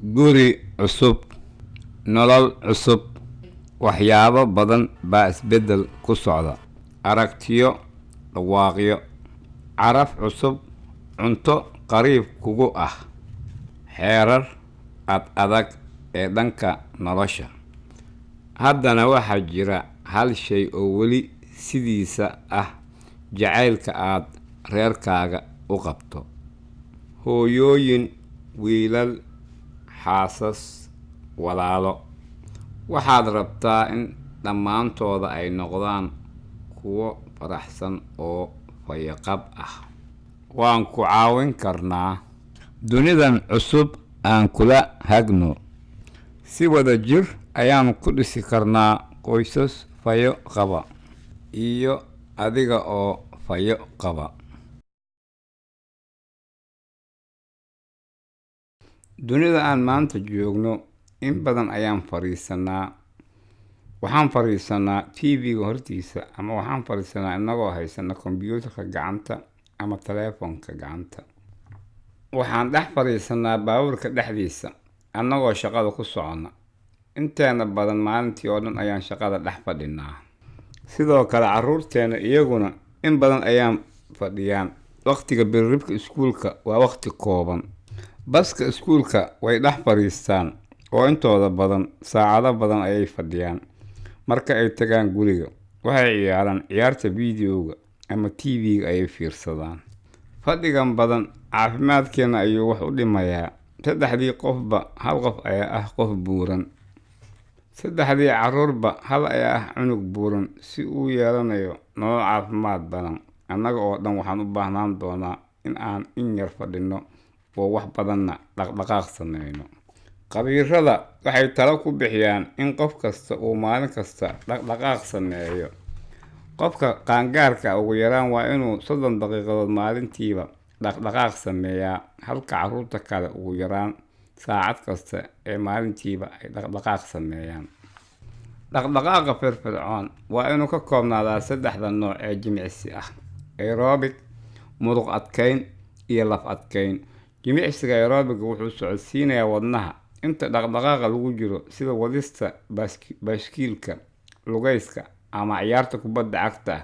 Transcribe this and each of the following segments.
guri cusub, nolol cusub, waxyaabo badan baa isbeddel ku socda. Aragtiyo, dhawaaqyo, caraf cusub, cunto qariib kugu ah, xeerar ad adag ee dhanka nolosha. Haddana waxaa jira hal shay oo weli sidiisa ah: jacaylka aad reerkaaga u qabto. Hooyooyin, wiilal, xaasas, walaalo, waxaad rabtaa in dhammaantooda ay noqdaan kuwo faraxsan oo fayaqab ah. Waan ku caawin karnaa. Dunidan cusub aan kula hagno. Si wada jir ayaan ku dhisi karnaa qoysas fayo qaba iyo adiga oo fayo qaba. Dunida aan maanta joogno, in badan waxaan fariisanaa TV-ga hortiisa, ama waxaan fariisanaa innagoo haysana kombiyuutarka gacanta ama taleefanka gacanta. Waxaan dhex fariisanaa baabuurka dhexdiisa annagoo shaqada ku socona. Inteena badan maalintii oo dhan ayaan shaqada dhex fadhinaa. Sidoo kale carruurteena iyaguna in badan ayaan fadhiyaan. Waqtiga berribka iskuulka waa waqti kooban. Baska iskuulka way dhex fariistaan oo intooda badan saacado badan ayay fadhiyaan. Marka ay tagaan guriga, waxay ciyaaraan ciyaarta fiidiyowga ama TV-ga ayay fiirsadaan. Fadhigan badan caafimaadkeena ayuu wax u dhimayaa. Saddexdii qofba hal qof ayaa ah qof buuran. Saddexdii carruurba hal ayaa ah cunug buuran. Si uu yeelanayo nolol caafimaad badan, annaga oo dhan waxaan u baahnaan doonaa in aan in yar fadhino oo wax badanna dhaqdhaqaaq sameyno. Khabiirada waxay talo ku bixiyaan in qof kasta uu maalin kasta dhaqdhaqaaq sameeyo. Qofka qaangaarka ugu yaraan waa inuu 30 daqiiqadood maalintiiba dhaqdhaqaaq sameeyaa, halka carruurta kale ugu yaraan saacad kasta ee maalintiiba ay dhaqdhaqaaq sameeyaan. Dhaqdhaqaaqa firfircoon waa inuu ka koobnaadaa 3 nooc ee jimicsi ah: aerobic, muruq adkeyn, iyo laf adkeyn. Jimicsiga aerobic wuxuu socodsiinayaa wadnaha inta dhaqdhaqaaqa lagu jiro, sida wadista baaskiilka, lugayska, ama ciyaarta kubadda cagta.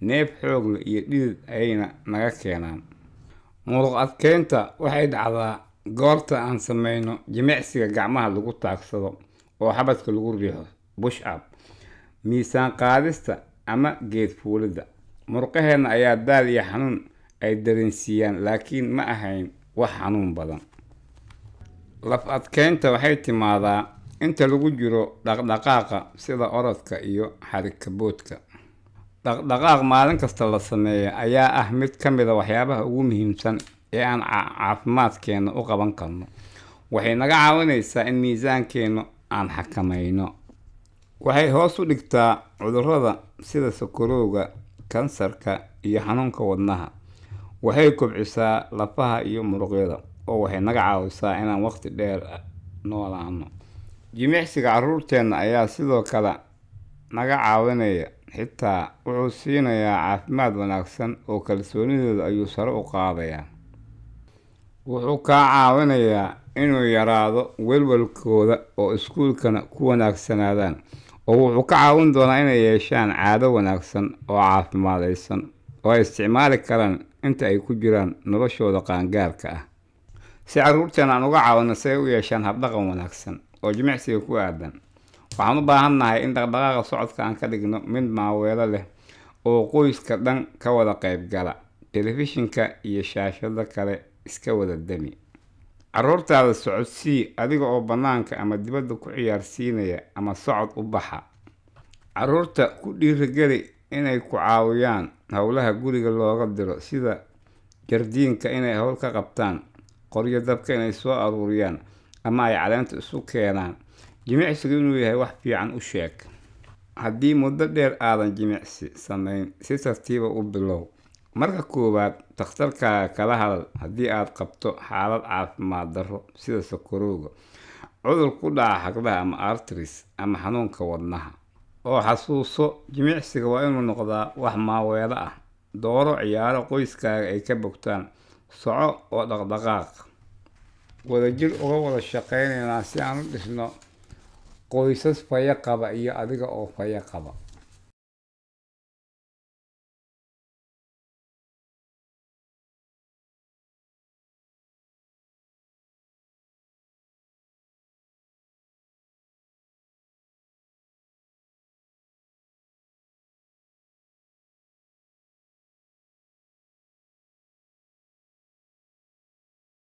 Neef xoog leh iyo dhidid ayayna naga keenaan. Muruq adkeynta waxay dhacdaa goorta aan sameyno jimicsiga gacmaha lagu taagsado oo xabadka lagu riixo push up, miisaan qaadista, ama geed fuulidda. Muruqaheena ayaa daal iyo xanuun ay dareensiiyaan, laakiin ma ahayn wax xanuun badan. Laf adkeynta waxay timaadaa inta lagu jiro dhaqdhaqaaqa sida orodka iyo xarikaboodka. Dhaqdhaqaaq maalin kasta la sameeyo ayaa ah mid ka mid a waxyaabaha ugu muhiimsan ee aan caafimaadkeena u qaban karno. Waxay naga caawinaysaa in miisaankeena aan xakameyno. Waxay hoos u dhigtaa cudurrada sida sokorowga, kansarka, iyo xanuunka wadnaha. Waxay kobcisaa lafaha iyo muruqyada, oo waxay naga caawisaa inaan waqti dheer noolaano. Jimicsiga carruurteena ayaa sidoo kale naga caawinaya. Xitaa wuxuu siinayaa caafimaad wanaagsan oo kalsoonidooda ayuu sare u qaadayaa. Wuxuu kaa caawinayaa inuu yaraado welwelkooda oo iskuulkana ku wanaagsanaadaan, oo wuxuu ka caawin doonaa inay yeeshaan caado wanaagsan oo caafimaadaysan oo ay isticmaali karaan inta ay ku jiraan noloshooda qaangaarka ah. Si carruurteena aan uga caawino si ay u yeeshaan habdhaqan wanaagsan oo jimicsiga ku aadan, waxaan u baahannahay in dhaqdhaqaaqa socodka aan ka dhigno mid maaweelo leh oo qoyska dhan ka wada qayb gala. Telefishinka iyo shaashada kale iska wada dami. Carruurtaada socodsii adiga oo bannaanka ama dibadda ku ciyaarsiinaya ama socod u baxa. Carruurta ku dhiirigeli inay ku caawiyaan howlaha guriga looga diro, sida jardiinka inay hawl ka qabtaan, qoryo dabka inay soo aruuriyaan, ama ay caleenta isu keenaan. Jimicsigu inuu yahay wax fiican u sheeg. Haddii muddo dheer aadan jimicsi samayn, si tartiiba u bilow. Marka koowaad, dhakhtarkaaga kala hadal haddii aad qabto xaalad caafimaad darro sida sokorowga, cudur ku dhaca xaglaha ama arteries, ama xanuunka wadnaha. Oo xasuuso, jimicsiga waa inuu noqdaa wax maaweelo ah. Dooro ciyaaro qoyskaaga ay ka bogtaan. Soco oo dhaqdhaqaaq. wadajir uga wada shaqaynaynaa si aan u dhisno qoysas faya qaba iyo adiga oo faya qaba.